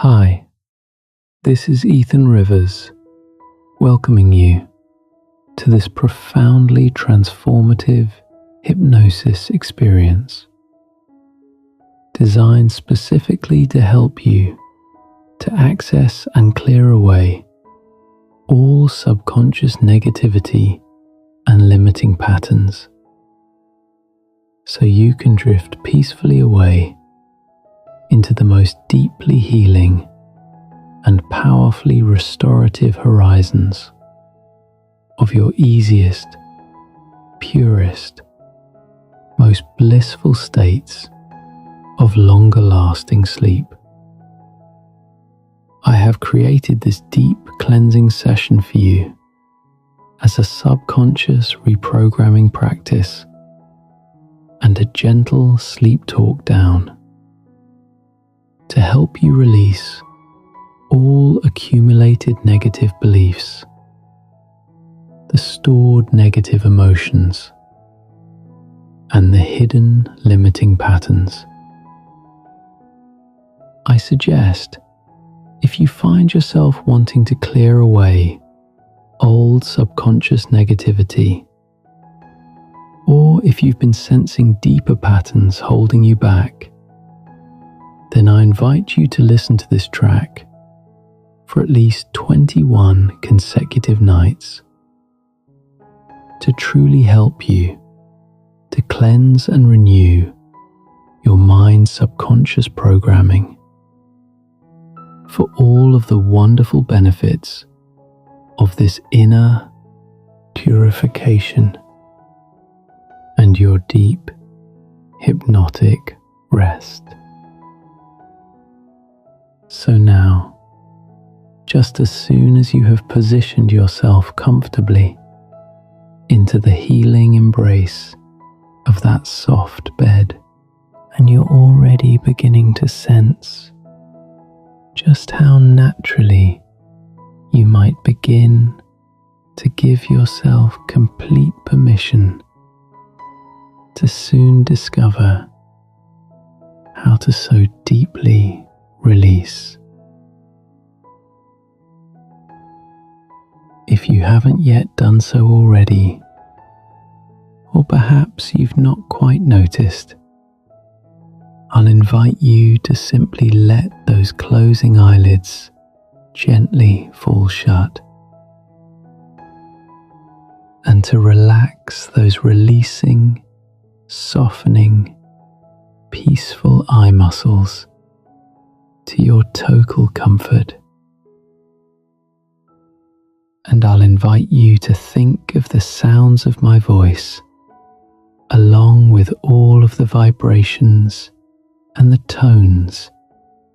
Hi, this is Ethan Rivers, welcoming you to this profoundly transformative hypnosis experience, designed specifically to help you to access and clear away all subconscious negativity and limiting patterns, so you can drift peacefully away into the most deeply healing and powerfully restorative horizons of your easiest, purest, most blissful states of longer lasting sleep. I have created this deep cleansing session for you as a subconscious reprogramming practice and a gentle sleep talk down to help you release all accumulated negative beliefs, the stored negative emotions, and the hidden limiting patterns. I suggest, if you find yourself wanting to clear away old subconscious negativity, or if you've been sensing deeper patterns holding you back, then I invite you to listen to this track for at least 21 consecutive nights to truly help you to cleanse and renew your mind's subconscious programming for all of the wonderful benefits of this inner purification and your deep hypnotic rest. So now, just as soon as you have positioned yourself comfortably into the healing embrace of that soft bed, and you're already beginning to sense just how naturally you might begin to give yourself complete permission to soon discover how to so deeply release. If you haven't yet done so already, or perhaps you've not quite noticed, I'll invite you to simply let those closing eyelids gently fall shut, and to relax those releasing, softening, peaceful eye muscles to your total comfort. And I'll invite you to think of the sounds of my voice along with all of the vibrations and the tones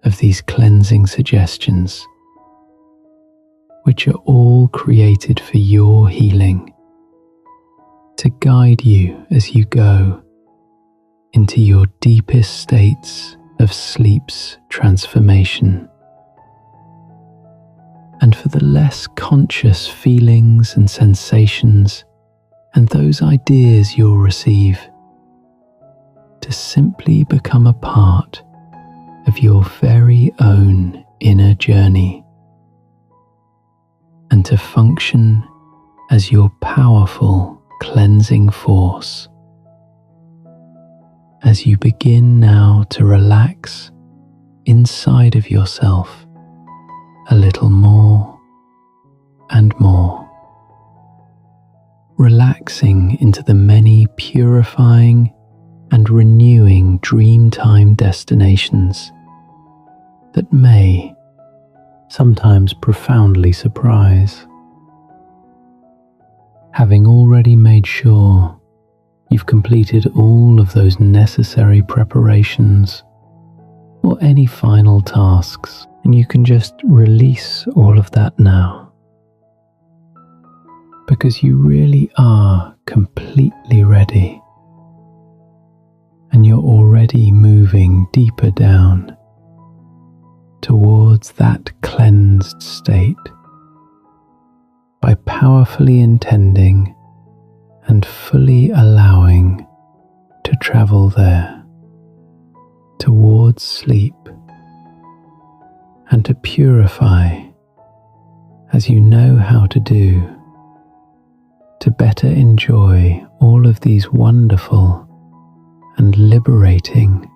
of these cleansing suggestions, which are all created for your healing, to guide you as you go into your deepest states of sleep's transformation. And for the less conscious feelings and sensations and those ideas you'll receive, to simply become a part of your very own inner journey, and to function as your powerful cleansing force as you begin now to relax inside of yourself a little more and more, relaxing into the many purifying and renewing dreamtime destinations that may sometimes profoundly surprise. Having already made sure you've completed all of those necessary preparations or any final tasks, and you can just release all of that now, because you really are completely ready, and you're already moving deeper down towards that cleansed state by powerfully intending and fully allowing to travel there towards sleep and to purify as you know how to do, to better enjoy all of these wonderful and liberating,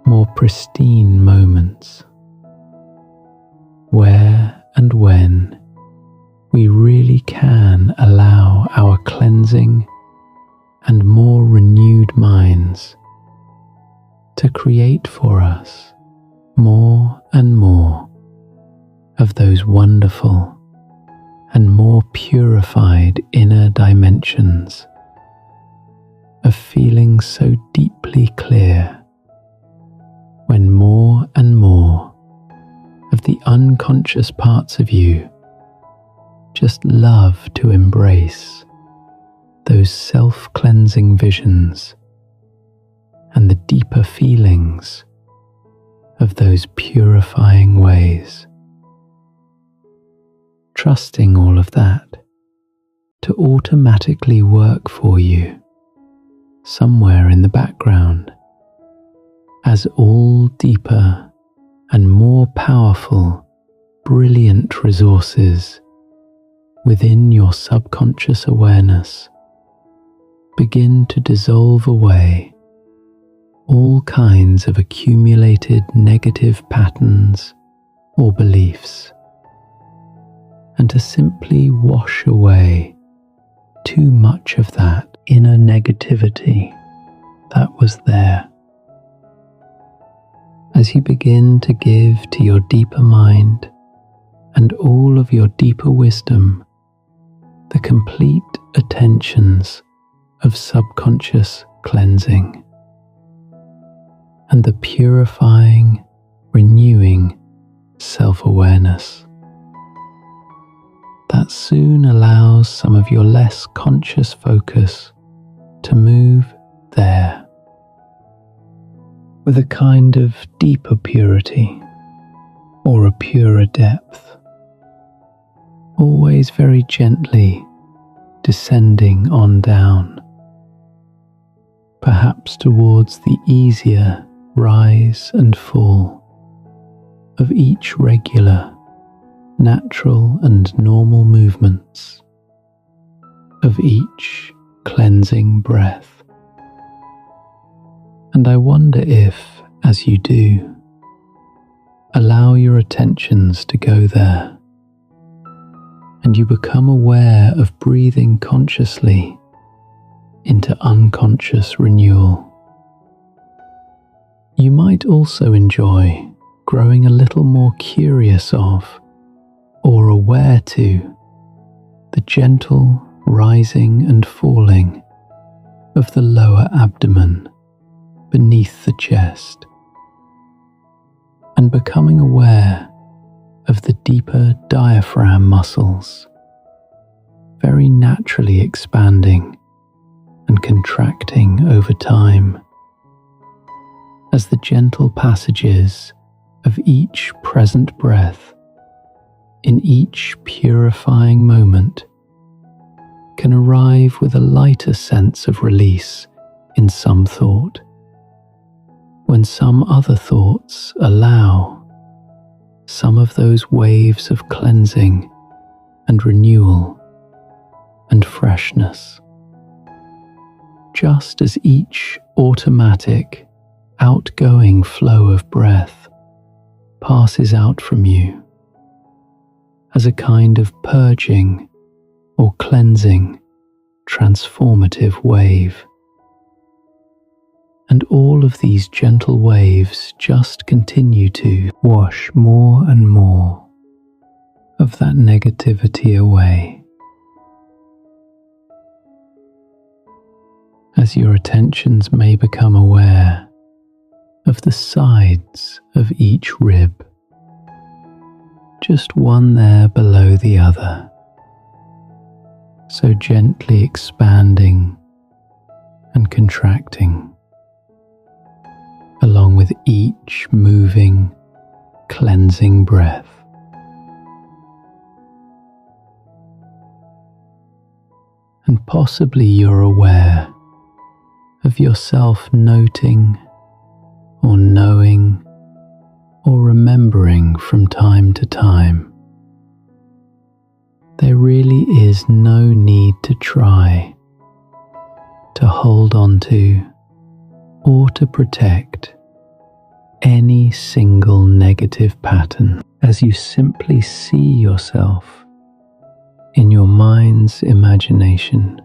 more pristine moments, where and when we really can allow our cleansing and more renewed minds to create for us more and more of those wonderful and more purified inner dimensions of feeling so deeply clear, when more and more of the unconscious parts of you just love to embrace those self-cleansing visions and the deeper feelings of those purifying ways. Trusting all of that to automatically work for you somewhere in the background as all deeper and more powerful, brilliant resources within your subconscious awareness begin to dissolve away all kinds of accumulated negative patterns or beliefs, and to simply wash away too much of that inner negativity that was there. As you begin to give to your deeper mind and all of your deeper wisdom the complete attentions of subconscious cleansing and the purifying, renewing self-awareness, that soon allows some of your less conscious focus to move there with a kind of deeper purity or a purer depth, always very gently descending on down, perhaps towards the easier rise and fall of each regular, natural and normal movements of each cleansing breath. And I wonder if, as you do, allow your attentions to go there, and you become aware of breathing consciously into unconscious renewal. You might also enjoy growing a little more curious of or aware to the gentle rising and falling of the lower abdomen beneath the chest, and becoming aware of the deeper diaphragm muscles very naturally expanding and contracting over time as the gentle passages of each present breath in each purifying moment can arrive with a lighter sense of release in some thought, when some other thoughts allow some of those waves of cleansing and renewal and freshness. Just as each automatic, outgoing flow of breath passes out from you as a kind of purging or cleansing, transformative wave. And all of these gentle waves just continue to wash more and more of that negativity away. As your attentions may become aware of the sides of each rib, just one there below the other, so gently expanding and contracting along with each moving, cleansing breath. And possibly you're aware of yourself noting or knowing or remembering from time to time. There really is no need to try to hold on to or to protect any single negative pattern, as you simply see yourself in your mind's imagination.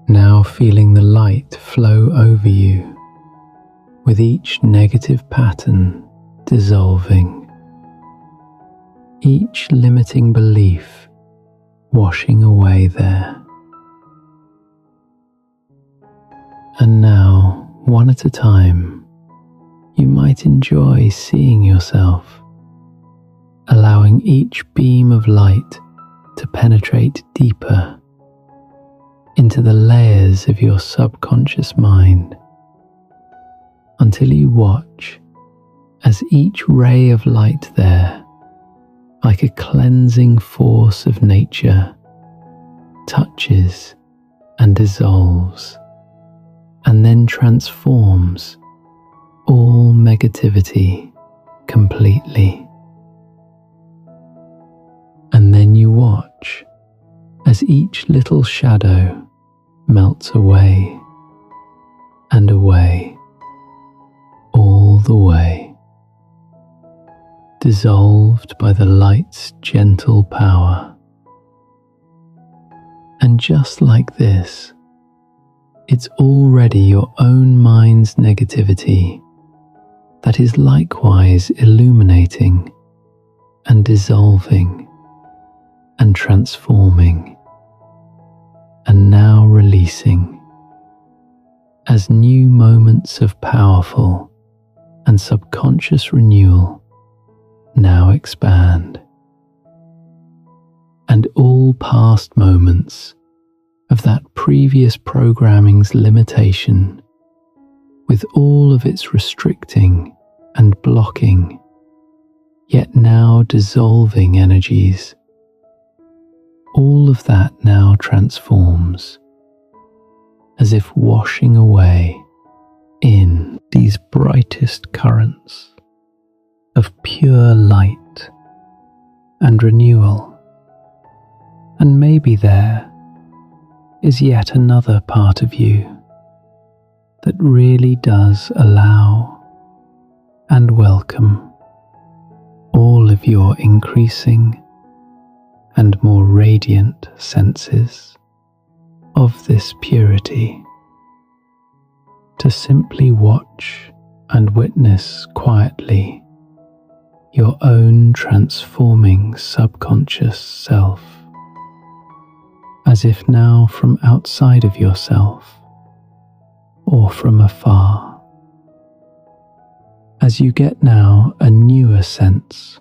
Now feeling the light flow over you, with each negative pattern dissolving, each limiting belief washing away there. And now, one at a time, you might enjoy seeing yourself, allowing each beam of light to penetrate deeper into the layers of your subconscious mind, until you watch as each ray of light there, like a cleansing force of nature, touches and dissolves, and then transforms all negativity completely. And then you watch as each little shadow melts away and away, all the way, dissolved by the light's gentle power. And just like this, it's already your own mind's negativity that is likewise illuminating and dissolving and transforming, and now releasing as new moments of powerful and subconscious renewal now expand, and all past moments of that previous programming's limitation, with all of its restricting and blocking, yet now dissolving energies, all of that now transforms, as if washing away in these brightest currents of pure light and renewal. And maybe there is yet another part of you that really does allow and welcome all of your increasing and more radiant senses of this purity, to simply watch and witness quietly your own transforming subconscious self, as if now from outside of yourself or from afar, as you get now a newer sense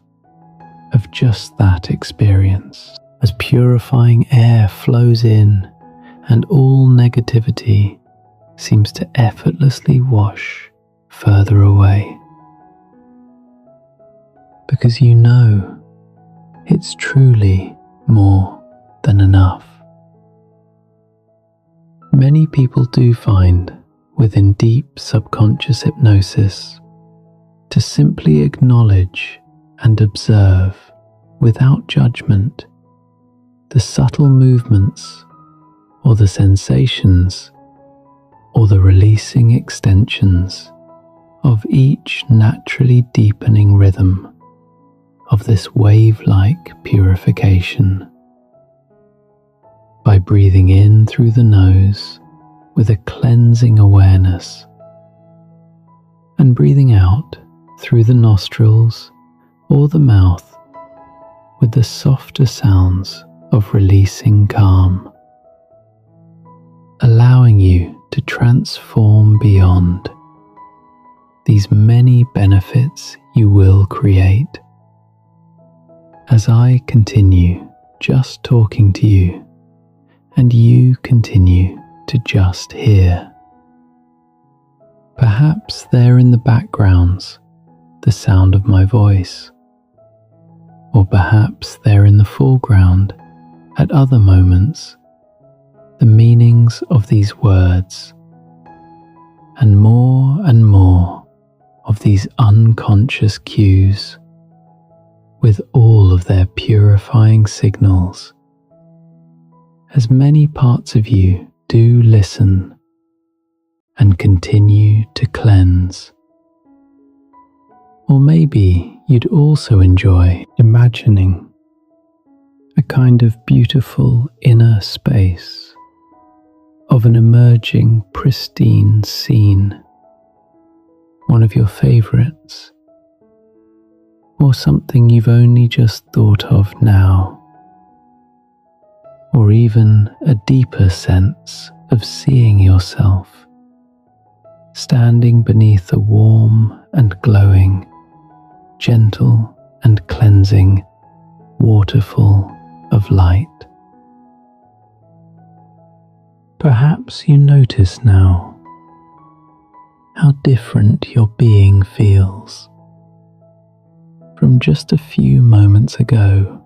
of just that experience, as purifying air flows in and all negativity seems to effortlessly wash further away. Because you know it's truly more than enough. Many people do find within deep subconscious hypnosis to simply acknowledge and observe without judgment the subtle movements or the sensations or the releasing extensions of each naturally deepening rhythm of this wave-like purification. By breathing in through the nose with a cleansing awareness, and breathing out through the nostrils or the mouth with the softer sounds of releasing calm, allowing you to transform beyond these many benefits you will create. As I continue just talking to you, and you continue to just hear. Perhaps there in the backgrounds, the sound of my voice, or perhaps there in the foreground, at other moments, the meanings of these words, and more of these unconscious cues with all of their purifying signals, as many parts of you do listen and continue to cleanse. Or maybe you'd also enjoy imagining a kind of beautiful inner space of an emerging pristine scene, one of your favorites, or something you've only just thought of now, or even a deeper sense of seeing yourself standing beneath a warm and glowing, gentle and cleansing waterfall of light. Perhaps you notice now how different your being feels from just a few moments ago.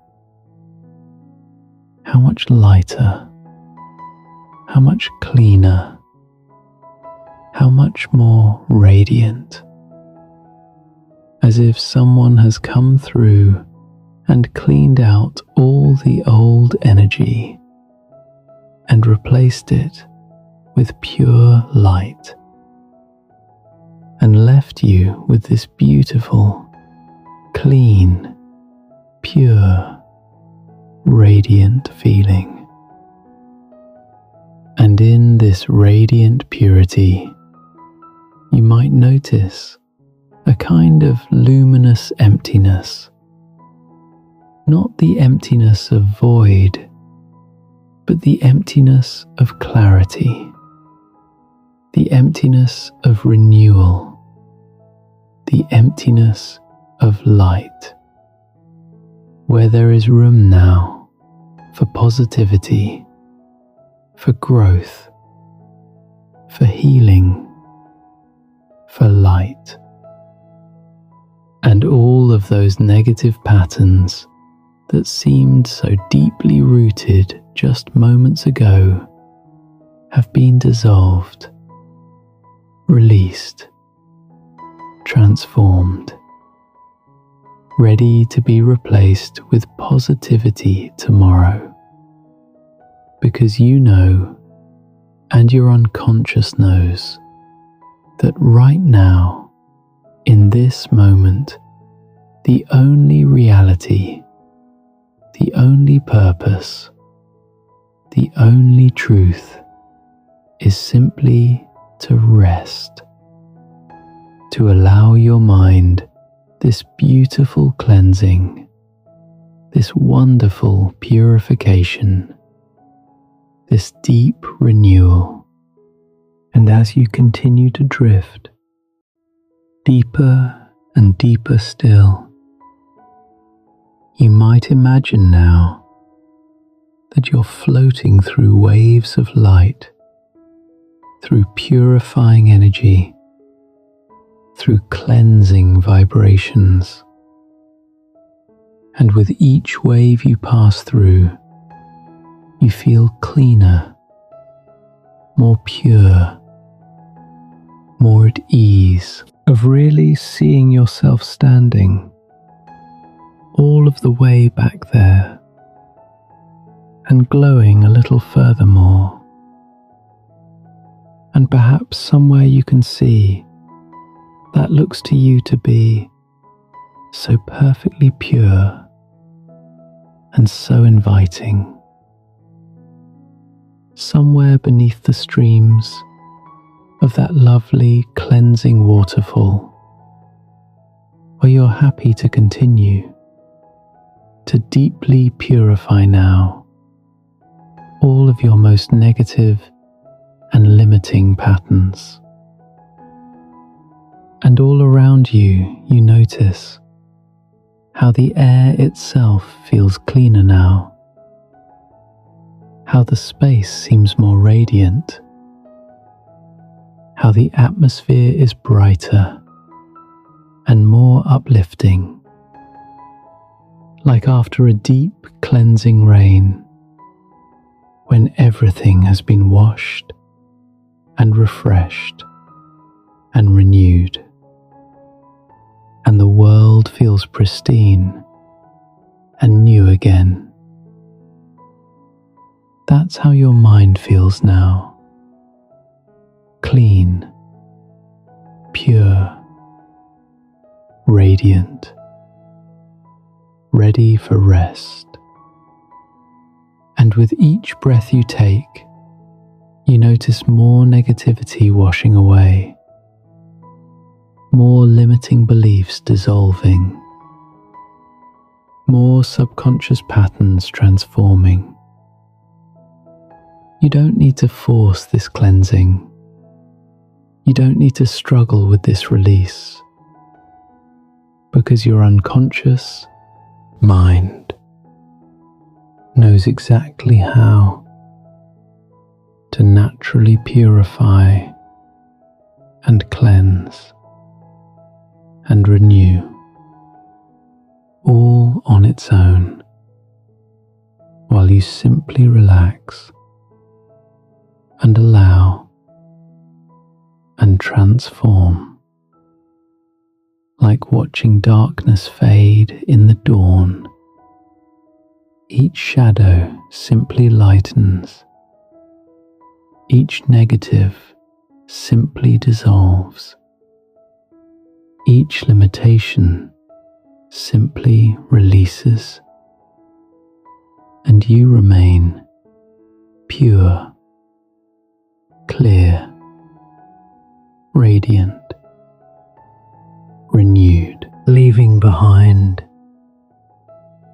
How much lighter, how much cleaner, how much more radiant, as if someone has come through and cleaned out all the old energy and replaced it with pure light, and left you with this beautiful, clean, pure, radiant feeling. And in this radiant purity, you might notice a kind of luminous emptiness, not the emptiness of void, but the emptiness of clarity, the emptiness of renewal, the emptiness of light, where there is room now for positivity, for growth, for healing, for light. And all of those negative patterns that seemed so deeply rooted just moments ago have been dissolved, released, transformed, ready to be replaced with positivity tomorrow. Because you know, and your unconscious knows, that right now, in this moment, the only reality, the only purpose, the only truth is simply to rest, to allow your mind this beautiful cleansing, this wonderful purification, this deep renewal. And as you continue to drift deeper and deeper still, you might imagine now that you're floating through waves of light, through purifying energy, through cleansing vibrations. And with each wave you pass through, you feel cleaner, more pure, more at ease, of really seeing yourself standing all of the way back there and glowing a little furthermore. And perhaps somewhere you can see that looks to you to be so perfectly pure and so inviting. Somewhere beneath the streams of that lovely cleansing waterfall, where you're happy to continue to deeply purify now all of your most negative and limiting patterns. And all around you, you notice how the air itself feels cleaner now, how the space seems more radiant, how the atmosphere is brighter and more uplifting, like after a deep cleansing rain, when everything has been washed and refreshed and renewed. world feels pristine and new again. That's how your mind feels now. Clean, pure, radiant, ready for rest. And with each breath you take, you notice more negativity washing away, more limiting beliefs dissolving, more subconscious patterns transforming. You don't need to force this cleansing. You don't need to struggle with this release, because your unconscious mind knows exactly how to naturally purify and cleanse and renew, all on its own, while you simply relax and allow and transform, like watching darkness fade in the dawn. Each shadow simply lightens, each negative simply dissolves, each limitation simply releases, and you remain pure, clear, radiant, renewed, leaving behind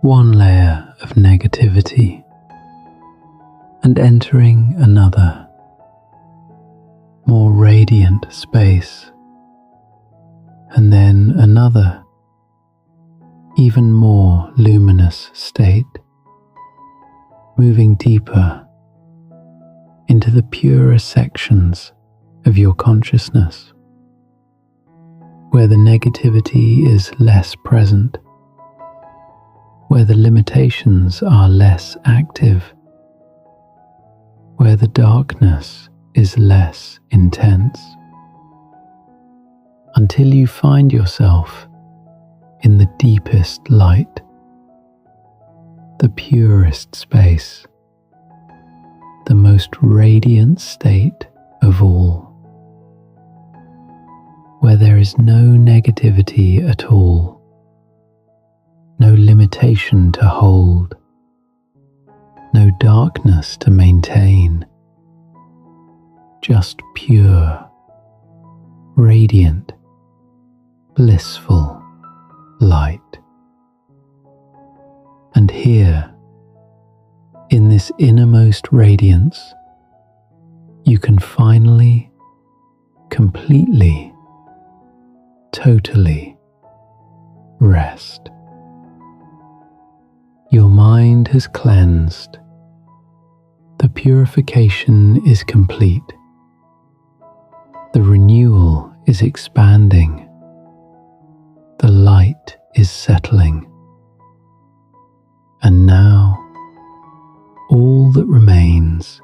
one layer of negativity and entering another, more radiant space, and then another, even more luminous state, moving deeper into the purer sections of your consciousness, where the negativity is less present, where the limitations are less active, where the darkness is less intense, until you find yourself in the deepest light, the purest space, the most radiant state of all, where there is no negativity at all, no limitation to hold, no darkness to maintain, just pure, radiant, blissful light. And here, in this innermost radiance, you can finally, completely, totally rest. Your mind has cleansed. The purification is complete. The renewal is expanding. The light is settling. And now, all that remains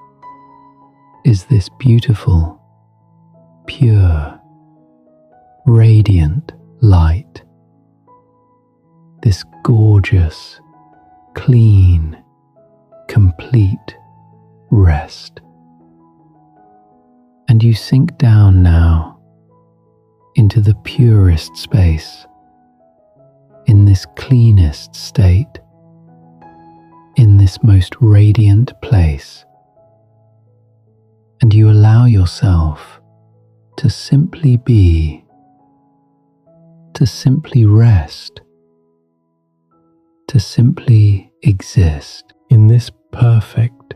is this beautiful, pure, radiant light. This gorgeous, clean, complete rest. And you sink down now into the purest space, in this cleanest state, in this most radiant place. And you allow yourself to simply be, to simply rest, to simply exist in this perfect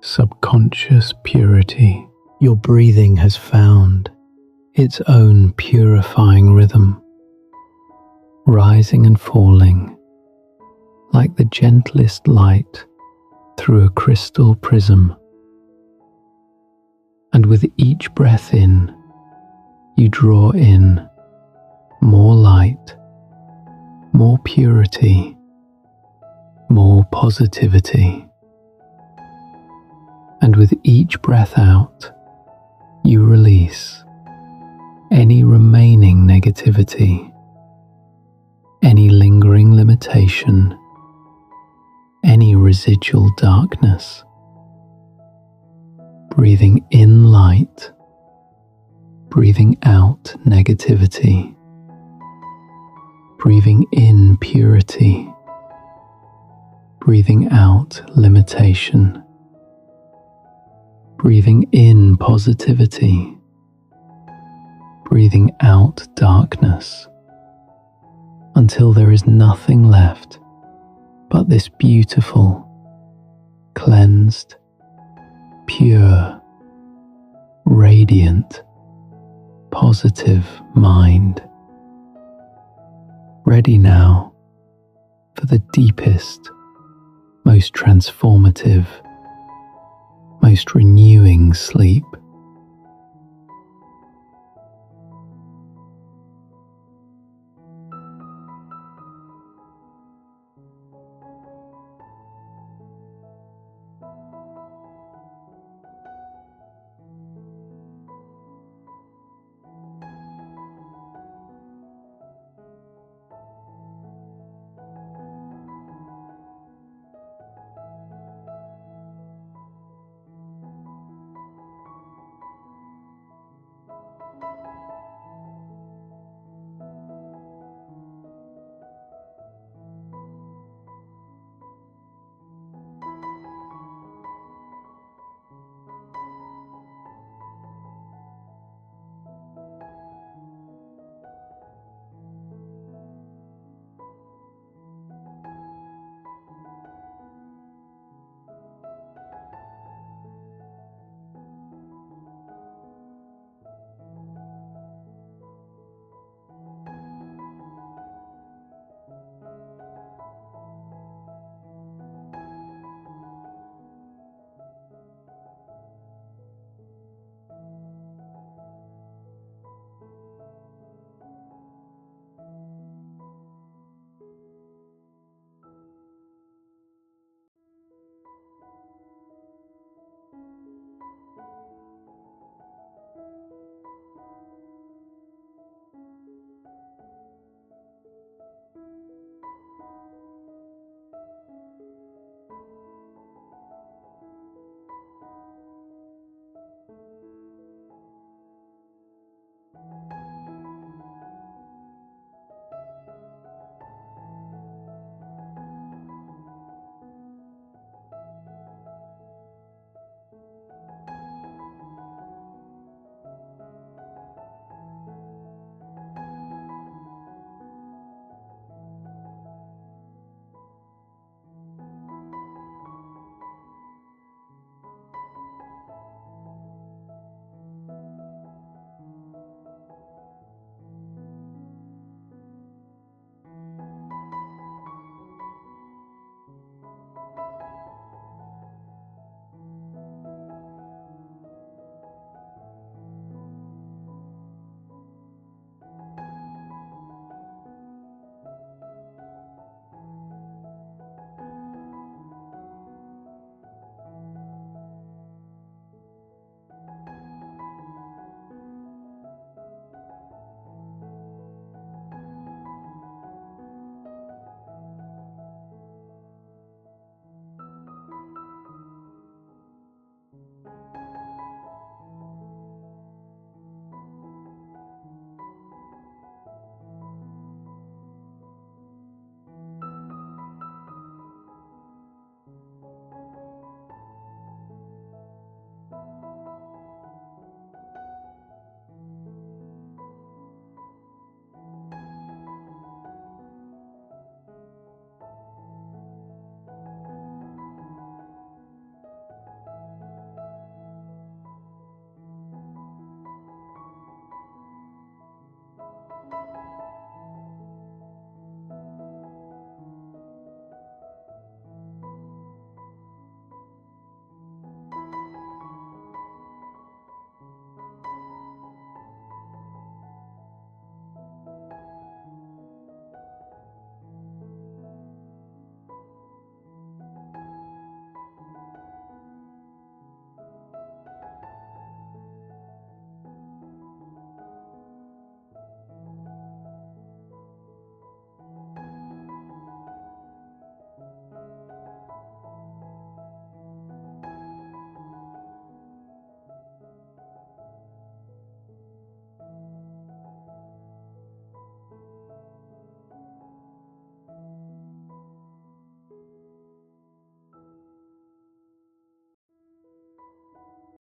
subconscious purity. Your breathing has found its own purifying rhythm, rising and falling like the gentlest light through a crystal prism. And with each breath in, you draw in more light, more purity, more positivity. And with each breath out, you release any remaining negativity, limitation, any residual darkness. Breathing in light, breathing out negativity, breathing in purity, breathing out limitation, breathing in positivity, breathing out darkness, until there is nothing left but this beautiful, cleansed, pure, radiant, positive mind, ready now for the deepest, most transformative, most renewing sleep.